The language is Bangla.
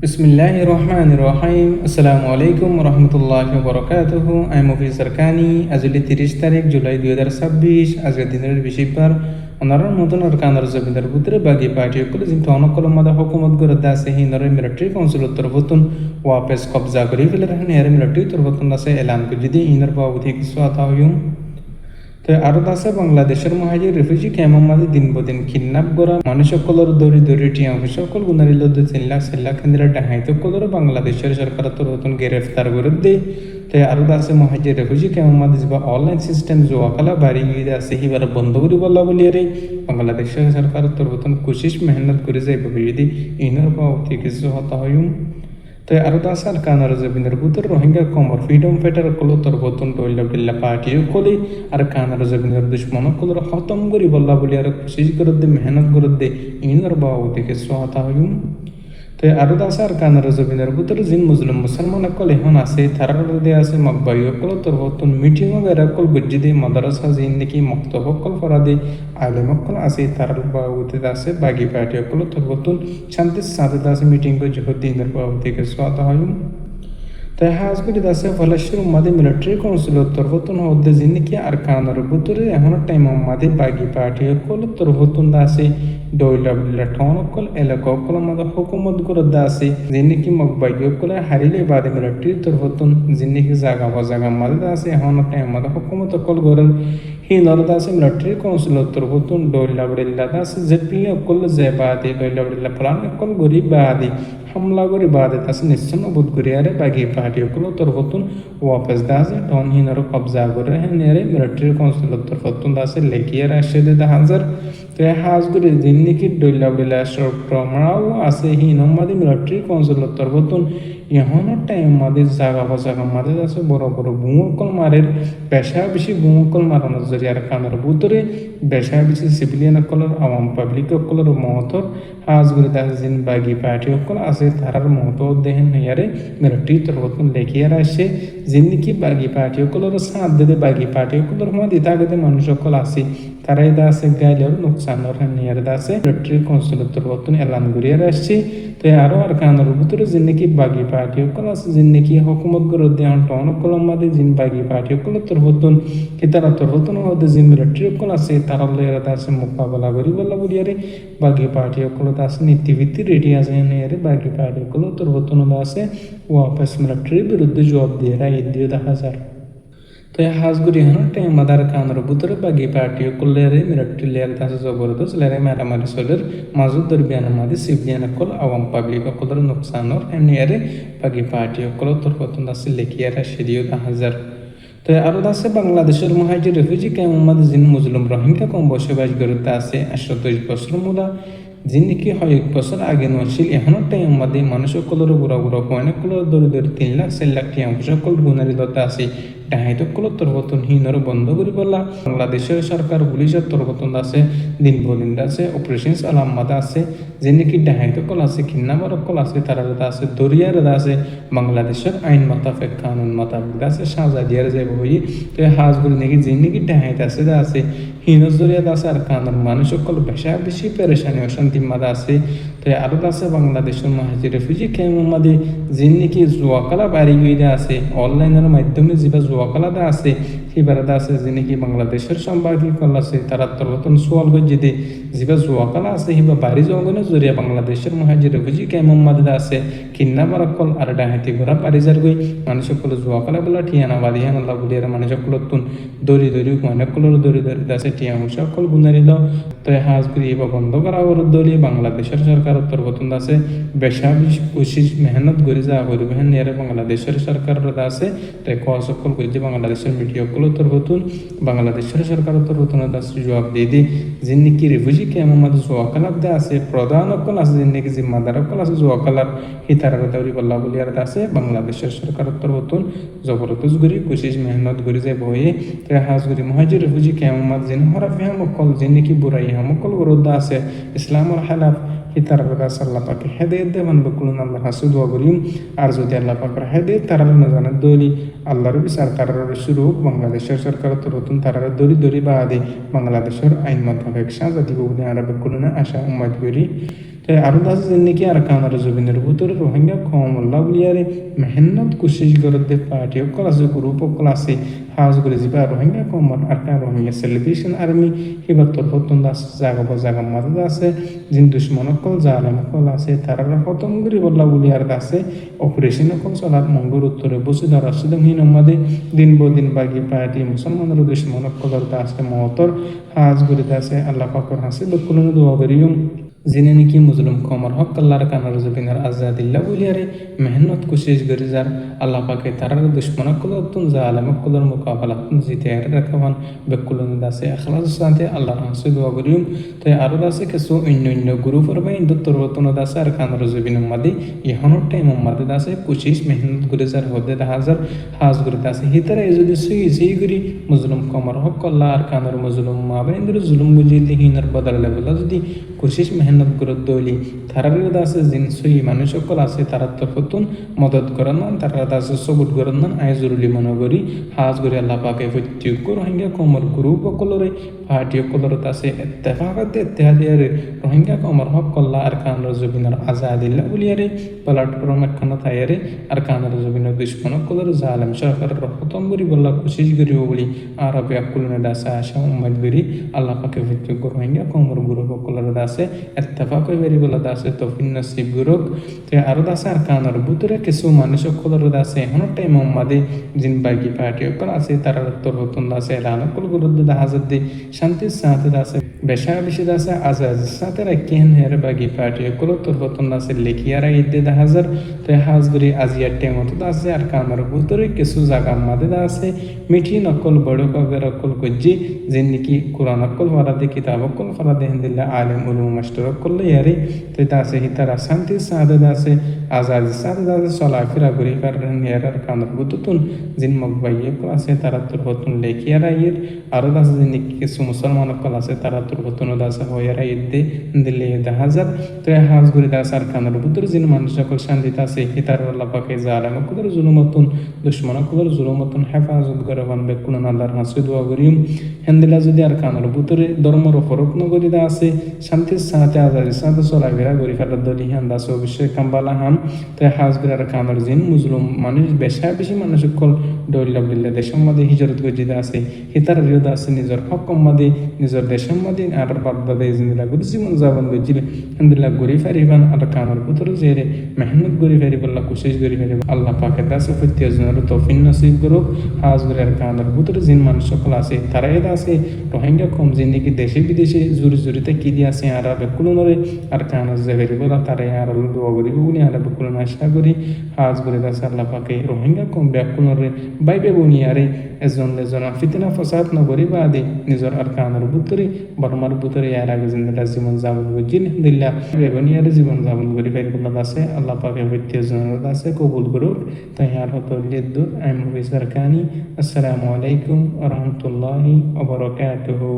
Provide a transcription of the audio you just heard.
বিসমিল্লাহির রহমানির রহিম। আসসালামু আলাইকুম রহমতুল্লাহি বরকাতুহু। আমি মুফিজ সরকানি। আজ 30 তারিখ জুলাই 2026। আজকের দিনের বেশিরভাগ অনারার মতন আর কানার জমিদার ভিতরে বাগি পার্টি করে কিন্তু অনকল মাদা হুকুমত করে দাসে হিনরে মিলিটারি কাউন্সিল তরফতুন ওয়াপেস কবজা করে ফেলে রাখেন এর মিলিটারি তরফতুন দাসে এলান করে যদি ইনর বাবুতে কিছু আতা হইম। তো আরও আছে বাংলাদেশের মহাজি রিফিউজি ক্যাম্পের মাঝে দিন বদিন কিডন্যাপ করা মানুষ সকলের দৌড়ি দৌড়ি টিয়া সকল গুণারিল 3 লাখ কেন্দ্রের ডাহাইত সকলের বাংলাদেশের সরকার নতুন গ্রেফতার করে দেয়। তো আরও আছে মহাজি রিফিউজি ক্যাম্পের মাঝে যা অনলাইন সিস্টেম জোয়াকালা বাড়ি গিয়ে আছে সিবার বন্ধ করে বলা বলি রে বাংলাদেশের সরকার নতুন কোশিশ মেহনত করে যাইব যদি ইনর পাওয়া কিছু হতা হইম। তো আরও আছে আর কানার জমিনের ভিতর রোহিঙ্গা কমর ফ্রিডম ফাইটার কলো তরবতন ডইল্লা পার্টিও কলি আর কানার জমিনের দুশ্মন কলর খতম করি বল্লা বলি আর কোশিশ করে দে মেহনত করে দে ইনর বাবু দেখে সহাতা হইম। তো আরও আছে আর কানার জমিনের ভিতর জিন মুসলিম মুসলমান কল এখন আছে তারার দিয়ে আছে মকবাই কল তরবতন মিটিং বেড়া কল বুঝি দে মাদ্রাসা জিন নাকি মক্তব কল ফরা দে আলেম কল আছে তারার বাবুতে আছে বাগি পার্টি কল তরবতন শান্তি সাথে আছে মিটিং করে জহদ্দি ইনর বাবু দেখে সহাতা হইম। তাই হাজ করে দাসে ফলাশের মাদে মিলিটারি কাউন্সিল তরফতুন হদ্দে জিনিকি আর কানার ভিতরে এখন টাইম মাদে বাগি পার্টি কল তরফতুন দাসে ডইলা ঠন কল এলাকা কল মাদে হুকুমত করে দাসে জিনিকি মকবাই কল হারিলে বাদে মিলিটারি তরফতুন জিনিকি জায়গা জায়গা মাদে দাসে এখন টাইম মাদে হুকুমত কল গরল হি নরদাসে মিলিটারি কাউন্সিল তরফতুন ডইলা দাসে জেপিলে কল যে বাদে ডইলা প্লান কল গরিব বাদে হামলা করে বাদে তাসে নিশ্চয় বোধ করি আরে বাগি পার্টি কল তরফতুন ওয়াপস দাসে ডন হিনর কবজা করে হেনেরে মিলিটারি কাউন্সিল তরফতুন দাসে লেকিয়ার আসে দে হাজার তো হাজ করে দিন নাকি ডইলা সরপ্রমাও আছে হিনমাদি মিলিটারি কাউন্সিল তরফতুন এখন টাইম মাদের জায়গা মাদের আছে বড় বড় বুমকল মারের পেশা বেশি বুমকল মারানোর জরিয়ে আর কানার ভিতরে পেশা বেশি সিভিলিয়ান কলর আওয়াম পাবলিক কলর মহতর হাজ করে দাসে জিন বাগি পার্টি কল আছে তারার মহত দেহেন ইয়ারে মিলিটারি তরফতুন লেকিয়ার আসে জিন নাকি বাগি পার্টি কলর সাথ দে বাগি পার্টি কলর মাদি তাগতে মানুষ সকল আছে তারাই দাসে গাইলের নোকসানোর নিয়ার দাসে মিলিটারি কাউন্সিল তরফতুন এলান করিয়ার আসছে। তো আরও আর কানার ভিতরে জিন নাকি বাগি পার্টি কল আছে জিন নাকি হুকুমত করে দেওয়ান টন কলম মাদে জিন বাগি পার্টি কল তরফতুন কি তারা তরফতুন হতে জিন মিলিটারি কল আছে তারা লয়ের দাসে মোকাবেলা করি বলা বলিয়ারে বাগি পার্টি কল দাসে নীতিভিত্তি রেডি আছে নিয়ারে বাগি পার্টি কল তরফতুন দাসে ওয়াপস মিলিটারির বিরুদ্ধে জবাব দিয়ে রায় দিয়ে দেখা যায়। তো হাজগুড়ি হন টাইম মাদার কানার ভিতরে বাগি পার্টি করলে মিলিটারি লেয়ার দাসে জবরদস্ত লেয়ারে মারামারি চলের মাজুদ দরবিয়ান মাদি সিভিলিয়ান কল আওয়াম পাবলিক কলর নোকসানোর এনিয়ারে বাগি পার্টি কল তরফতুন দাসে লেকিয়ার সেদিও হাজার। তো আরও আছে বাংলাদেশের মহাজি রিফিউজি ক্যাম্পের মাঝে জিন মুসলিম রোহিঙ্গা কম বসবাস করতে আছে 120 বছর মূলা জিন নাকি 1 বছর আগে নছিল এখনো টাইম মাদে মানুষ সকলের বুড়া অনেক কলর দৌড়ি 3 লাখ 4 লাখ টিয়া সকল গুণারি দত্তা আছে ডাহাইত কলর তরফতুন হিনর বন্ধ করে বললা বাংলাদেশের সরকার পুলিশের তরফতুন আছে দিন বদিন আছে অপারেশন আলামাদা আছে যে নাকি ডাহাইত কল আছে কিন্নাবার কল আছে তারা আছে দরিয়ার আছে বাংলাদেশের আইন মোতাবেক কানুন মোতাবেক আছে সাজা দিয়ার যাব হই। তো হাজগুলি নাকি যে নাকি ডাহাইত আছে হিনর জরিয়াত আছে আর কানুন মানুষ সকল বেশি পেরেশানি অশান্তি মাদা আছে। তো আরও আছে বাংলাদেশের মহাজি রিফিউজি ক্যাম্পের মাঝে যে নাকি জোয়াকালা বাড়ি গিয়ে আছে অনলাইনের মাধ্যমে যেবা জোয়াকালাদা আছে সেবারাদা আছে যে নাকি বাংলাদেশের সাংবাদিক কল আছে তারা তরফতুন সোয়াল গজ্জি দে যেবা জোয়াকালা আছে হিবা বাড়ি জঙ্গনের জরিয়া বাংলাদেশের মহাজি রিফিউজি ক্যাম্পের মাঝে আছে কিন্না বারকল আর ডাহাতি ঘোরা পারিজার গই মানুষ সকল জোয়াকালা বলা ঠিয়ানা বাদিহান আল্লাহ বলিয়ার মানুষ সকল তুন দড়ি অনেক কলর দড়ি আছে টিয়া সকল গুনারিল। তো হাজ করি এবার বন্ধ করা দলীয় বাংলাদেশের সরকার তরফতুন আছে বেশা কোশিশ মেহনত করে যা পরিবহন নিয়ে বাংলাদেশের সরকার আছে তাই সকল করছে বাংলাদেশের মিডিয়া কল তরফতুন বাংলাদেশের সরকার তরফতুন আছে জবাব দিয়ে দি যে নাকি রিফিউজি ক্যাম্পের মধ্যে জোয়াকালার দে আছে প্রধান অকল আছে যে নাকি জিম্মাদার অকল আছে জোয়াকালার হিতার দাউরি বল্লা বলিয়ার আছে বাংলাদেশের সরকার তরফতুন জবরদস্ত করি কোশিশ মেহনত করে যায় বয়ে। তাই হাজ করি মহাজি রিফিউজি ক্যাম্পের মধ্যে যেন হরাফি হামকল যে নাকি বুড়াই হামকল বিরুদ্ধে আছে ইসলামর খেলাফ হিতার কাছে আল্লাহ পাকে হেদায়েত দে মানবে কুলুন আল্লাহ হাসু দোয়া করিম। আর যদি আল্লাহ পাকের হেদায়েত তারা না জানে দলি আল্লাহর বিচার তারার শুরু বাংলাদেশের সরকার তরতুন তারার দড়ি বা আদি বাংলাদেশের আইন মোতাবেক সাজা দিব বলে আরবে কুলুনা আশা উম্মাদ করি। তো আরও আছে যেনেকি আর কানার জমিনের ভিতরে রোহিঙ্গা কম আল্লাহ বুলিয়ারে মেহনত কোশিশ করতে পার্টি অকল আছে গ্রুপ অকল আছে হাজ করে যাবা রোহিঙ্গা কম আর কান রোহিঙ্গা সেলিব্রেশন আর্মি হিবার তরফতন আছে জাগা মাঝে আছে যিন দুশ্মন অকল জালেম অকল আছে তারা খতম করে বললা বুলিয়ার আছে অপারেশন অকল চলার মঙ্গল উত্তরে বসে ধরা আসলে হিন আমাদের দিন দিন বাগি পার্টি মুসলমানের দুশ্মন অকল আছে মহতর হাজ করে আছে আল্লাহ পাকর হাসি বকুলন দোয়া করিম যিনি নাকি মুজলুম কমর হক আল্লাহর কানার জবিনার আজাদিল্লা বলিয়ারে মেহনত কোশিশ করে যার আল্লাহ পাকে তারার দুশ্মন কলতুন যা আলম কলর মোকাবেলা জিতে রাখাবান বেকুলন দাসে আখলাস সাথে আল্লাহর হাসি দোয়া করিম তো আরও দাসে কিছু অন্য গ্রুপের বা ইন্দুত্তর রতন দাসে আর কানার জবিন মাদি ইহনের টাইম মাদি দাসে কোশিশ মেহনত করে যার হদে হাজার হাজ করে দাসে হিতারা যদি সেই করি মুজলুম কমর হক আল্লাহ আর কানার মুজলুম মাবে ইন্দ্র জুলুম বুঝিতে হিনার বদল লেভেল যদি কোশিশ মেহনত গুরুত্ব হইলি তারার আছে জিন সই মানুষ সকল আছে তারা তরফতুন মদত করেন না তারা আছে সবুত করেন না আয় জরুরি মনে করি হাজ করে আল্লাহ পাকে প্রত্যেক রোহিঙ্গা কমর গ্রুপ সকলরে পার্টি সকলরত আছে এত্তেফাকাতে এত্তেহাদিয়ারে রোহিঙ্গা কমর হক কল্লা আর কানার জবিনার আজাদিল্লা বলিয়ারে প্ল্যাটফর্ম একখানা তাইয়ারে আর কানার জবিনার দুশ্মন সকলের জালেম সরকারের খতম করি বল্লা কোশিশ করিব বলি আর ব্যাকুলনে দাসে আশা উম্মাদ করি আল্লাহ পাকে প্রত্যেক রোহিঙ্গা কমর গ্রুপ সকলের দাসে এত্তেফাক বেরি বলা দাসে তফিন নসিব গুরুক তে আরো দাসে আর কানার বুতরে কিছু মানুষ সকলের দাসে এখনো টাইম মাদে জিন বাকি পার্টি সকল আছে তারা তোর হতন দাসে রানকল গুরুদ হাজার দি শান্তির সাথে দাসে বেশা বেশি দাসে আজাজ সাথে রাখেন হের বাকি পার্টি সকল তোর হতন দাসে লেখিয়ারা ঈদে হাজার তো হাজগরি আজিয়ার টাইম মতো দাসে আর কানার বুতরে কিছু জায়গা মাদে দাসে মিঠি নকল বড় কবের অকল গজ্জি যেন নাকি কোরআন অকল ফরাদে কিতাব অকল ফরাদে হিন্দিল্লা আলেম উলুম মাস্টার করলে ইয়ারে তো দাসে হিতারা শান্তি সাদে দাসে আজাদ সাদে দাসে চলাফেরা করি কারণ ইয়ার কানার বুতুন জিন মকবাইয়ে আছে তারা তোর হতুন লেখিয়ারা ইয়ের আরো দাসে যিনি কিছু মুসলমান অকল আছে তারা তোর হতুন দাসে হইয়ারা ঈদ দে দিল্লি হাজার তো হাজ ঘুরি দাস আর কানার বুতুর যিনি মানুষ সকল শান্তিতে আছে হিতার আল্লাহ পাকে জালেম কুদর জুলুমতুন দুশ্মন কুদর জুলুমতুন হেফাজত করে বানবে কোন আল্লাহর হাসি দোয়া করিম হেন্দিলা যদি আর কানার বুতুরে ধর্মর ফরক নগরী দা আছে শান্তির সাথে আজাদের সাথে চলাফেরা করি ফেলার দলি হান দাস অবশ্যই কাম্বালা হাম তাই হাজ করে আর কানার জিন মুসলিম মানুষ বেশি মানুষ সকল দৌল্লাবিল্লা দেশের মধ্যে হিজরত গজিদা আছে হিতার বিরোধ আছে নিজের হকম মাদে নিজের দেশের মধ্যে আর বাদবাদে জিন্দিলা গুরু জীবন যাবন গজিলে হেন্দিলা গড়ি ফারিবান আর কানার বুতুর জেরে মেহনত গড়ি ফারিবাল্লা কোশিশ গড়ি ফারিব আল্লাহ পাকের দাস ফিরতে জনের তৌফিক নসিব করুক হাজ করে আর কানার বুতুর জিন মানুষ সকল আছে তারা এদা আছে রোহিঙ্গা কম জিন্দিগি দেশে বিদেশে জুড়িতে কি দিয়ে আছে আর বেকুলনরে আর কানার যে বেরিবলা তারা আর দোয়া করিব বলি আর বেকুলন আশা করি হাজ করে দাস আল্লাহ পাকে রোহিঙ্গা কম বেকুলনরে বাইবে বনি আরে এজন ফিতনা ফসাদ নগরী বা আদি নিজর আর কানার বুতরি বর্মার বুতরি আর আগে জিন্দিলা জীবন যাপন বুঝিন দিল্লা বেবনি আর জীবন যাপন করি বেরিবলা দাসে আল্লাহ পাকে হইতে জনের দাসে কবুল করুক তাই আর হতো লিদ্দুর আই মুফি সরকানি আসসালামু আলাইকুম ওয়া রাহমাতুল্লাহি ওয়া বারাকাতুহু।